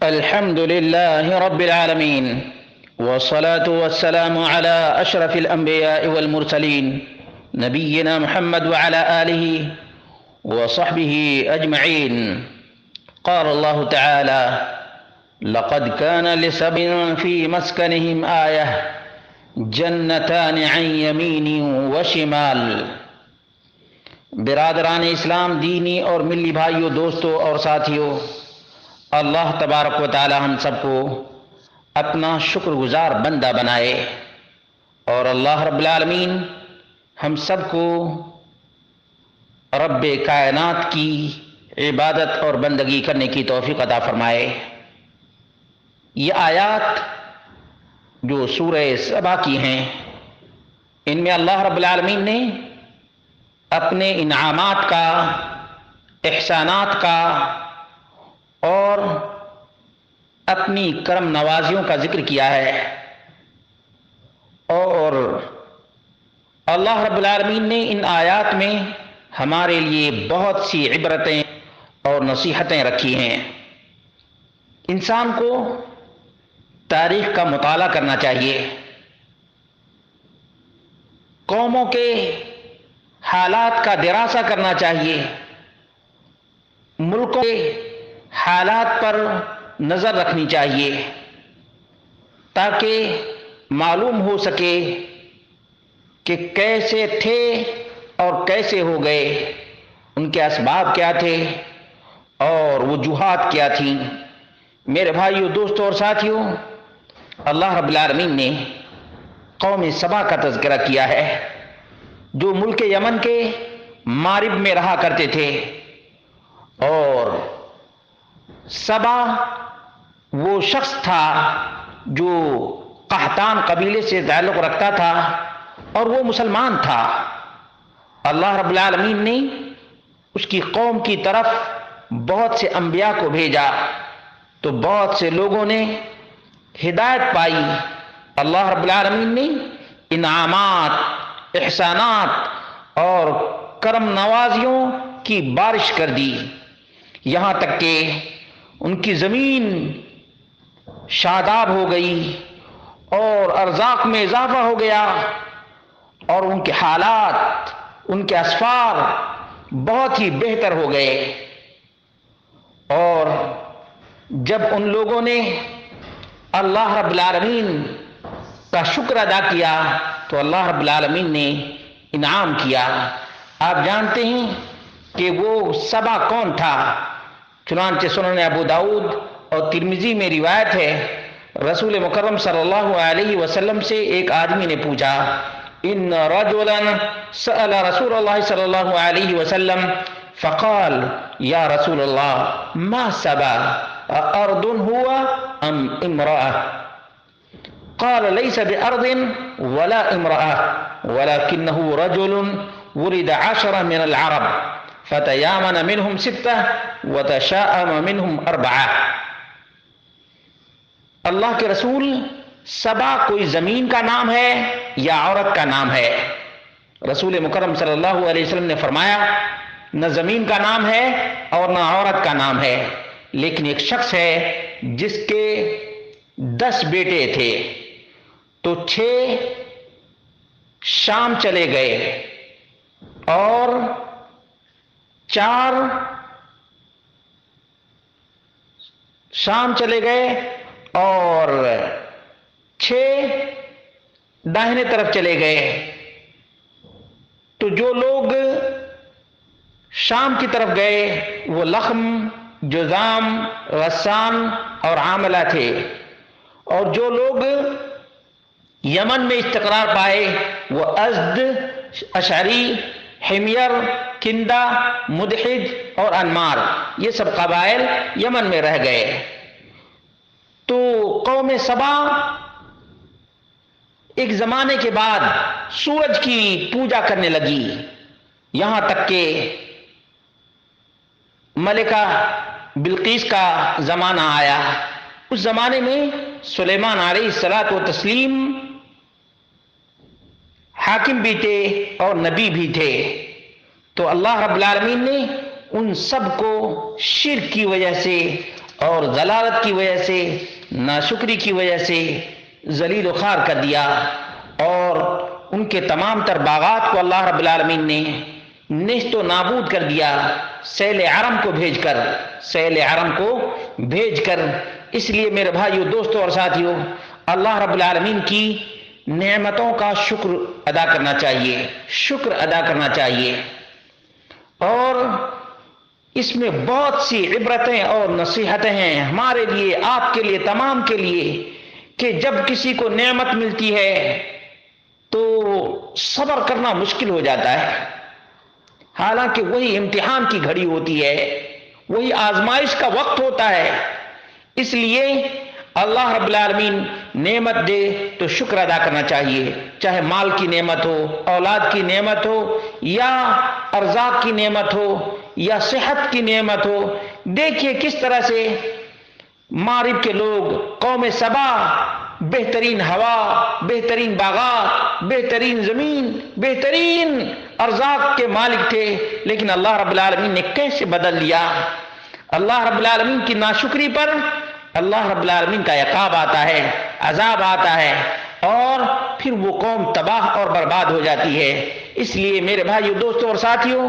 الحمد لله رب العالمين، والصلاة والسلام على أشرف الأنبياء والمرسلين نبينا محمد وعلى آله وصحبه أجمعين. قال الله تعالى: لقد كان لسبع في مسكنهم آية جنتان عن يمين وشمال۔ برادران اسلام، دینی اور ملی بھائیوں، دوستوں اور ساتھیوں، اللہ تبارک و تعالی ہم سب کو اپنا شکر گزار بندہ بنائے، اور اللہ رب العالمین ہم سب کو رب کائنات کی عبادت اور بندگی کرنے کی توفیق عطا فرمائے۔ یہ آیات جو سورہ سبا کی ہیں، ان میں اللہ رب العالمین نے اپنے انعامات کا، احسانات کا اور اپنی کرم نوازیوں کا ذکر کیا ہے، اور اللہ رب العالمین نے ان آیات میں ہمارے لیے بہت سی عبرتیں اور نصیحتیں رکھی ہیں۔ انسان کو تاریخ کا مطالعہ کرنا چاہیے، قوموں کے حالات کا دراسہ کرنا چاہیے، ملکوں کے حالات پر نظر رکھنی چاہیے، تاکہ معلوم ہو سکے کہ کیسے تھے اور کیسے ہو گئے، ان کے اسباب کیا تھے اور وجوہات کیا تھیں۔ میرے بھائیوں، دوستوں اور ساتھیوں، اللہ رب العالمین نے قوم سبا کا تذکرہ کیا ہے، جو ملک یمن کے مغرب میں رہا کرتے تھے، اور سبا وہ شخص تھا جو قحطان قبیلے سے تعلق رکھتا تھا، اور وہ مسلمان تھا۔ اللہ رب العالمین نے اس کی قوم کی طرف بہت سے انبیاء کو بھیجا، تو بہت سے لوگوں نے ہدایت پائی۔ اللہ رب العالمین نے انعامات، احسانات اور کرم نوازیوں کی بارش کر دی، یہاں تک کہ ان کی زمین شاداب ہو گئی اور ارزاق میں اضافہ ہو گیا، اور ان کے حالات، ان کے اسفار بہت ہی بہتر ہو گئے۔ اور جب ان لوگوں نے اللہ رب العالمین کا شکر ادا کیا تو اللہ رب العالمین نے انعام کیا۔ آپ جانتے ہیں کہ وہ سبا کون تھا؟ چنانچہ سنن ابو داؤد اور ترمذی میں روایت ہے، رسول مکرم صلی اللہ علیہ وسلم سے ایک آدمی نے پوچھا: ان رجلا سأل رسول اللہ صلی اللہ علیہ وسلم فقال یا رسول اللہ ما سبا ارض هو ام امرأة؟ قال ليس بأرض ولا امرأة ولكنه رجل ولد 10 من العرب فتيامن منهم 6 وتشاءم منهم 4۔ اللہ کے رسول، سبا کوئی زمین کا نام ہے یا عورت کا نام ہے؟ رسول مکرم صلی اللہ علیہ وسلم نے فرمایا، نہ زمین کا نام ہے اور نہ عورت کا نام ہے، لیکن ایک شخص ہے جس کے 10 بیٹے تھے، تو 6 شام چلے گئے اور 4 شام چلے گئے اور 6 داہنے طرف چلے گئے۔ تو جو لوگ شام کی طرف گئے وہ لخم، جذام، غسان اور عاملہ تھے، اور جو لوگ یمن میں استقرار پائے وہ ازد، اشعری، حمیر، کندہ، مدحج اور انمار، یہ سب قبائل یمن میں رہ گئے۔ تو قوم سبا ایک زمانے کے بعد سورج کی پوجا کرنے لگی، یہاں تک کہ ملکہ بلقیس کا زمانہ آیا۔ اس زمانے میں سلیمان علیہ الصلاۃ والتسلیم حاکم بھی تھے اور نبی بھی تھے، تو اللہ رب العالمین نے ان سب کو شرک کی وجہ سے اور ضلالت کی وجہ سے، ناشکری کی وجہ سے ذلیل و خوار کر دیا، اور ان کے تمام تر باغات کو اللہ رب العالمین نے نیست و نابود کر دیا سیل عرم کو بھیج کر، سیل عرم کو بھیج کر۔ اس لیے میرے بھائیو، دوستو اور ساتھیو، اللہ رب العالمین کی نعمتوں کا شکر ادا کرنا چاہیے، شکر ادا کرنا چاہیے۔ اور اس میں بہت سی عبرتیں اور نصیحتیں ہیں ہمارے لیے، آپ کے لیے، تمام کے لیے، کہ جب کسی کو نعمت ملتی ہے تو صبر کرنا مشکل ہو جاتا ہے، حالانکہ وہی امتحان کی گھڑی ہوتی ہے، وہی آزمائش کا وقت ہوتا ہے۔ اس لیے اللہ رب العالمین نعمت دے تو شکر ادا کرنا چاہیے، چاہے مال کی نعمت ہو، اولاد کی نعمت ہو، یا ارزاق کی نعمت ہو، یا صحت کی نعمت ہو۔ دیکھیے کس طرح سے مغرب کے لوگ، قوم سبا، بہترین ہوا، بہترین باغات، بہترین زمین، بہترین ارزاق کے مالک تھے، لیکن اللہ رب العالمین نے کیسے بدل لیا۔ اللہ رب العالمین کی ناشکری پر اللہ رب العالمین کا عقاب آتا ہے، عذاب آتا ہے، اور پھر وہ قوم تباہ اور برباد ہو جاتی ہے۔ اس لیے میرے بھائیو، دوستوں اور ساتھیوں،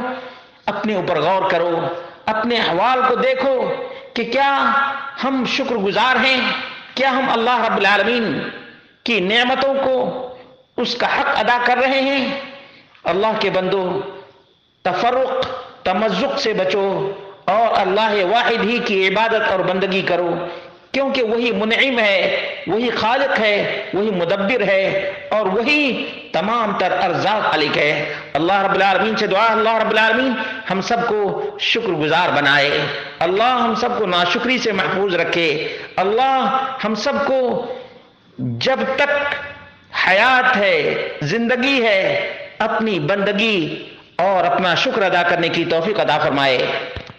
اپنے اوپر غور کرو، اپنے احوال کو دیکھو کہ کیا ہم شکر گزار ہیں، کیا ہم اللہ رب العالمین کی نعمتوں کو، اس کا حق ادا کر رہے ہیں۔ اللہ کے بندو، تفرق، تمزق سے بچو اور اللہ واحد ہی کی عبادت اور بندگی کرو، کیونکہ وہی منعم ہے، وہی خالق ہے، وہی مدبر ہے، اور وہی تمام تر ارزاق مالک ہے۔ اللہ رب العالمین سے دعا، اللہ رب العالمین ہم سب کو شکر گزار بنائے، اللہ ہم سب کو ناشکری سے محفوظ رکھے، اللہ ہم سب کو جب تک حیات ہے، زندگی ہے، اپنی بندگی اور اپنا شکر ادا کرنے کی توفیق عطا فرمائے۔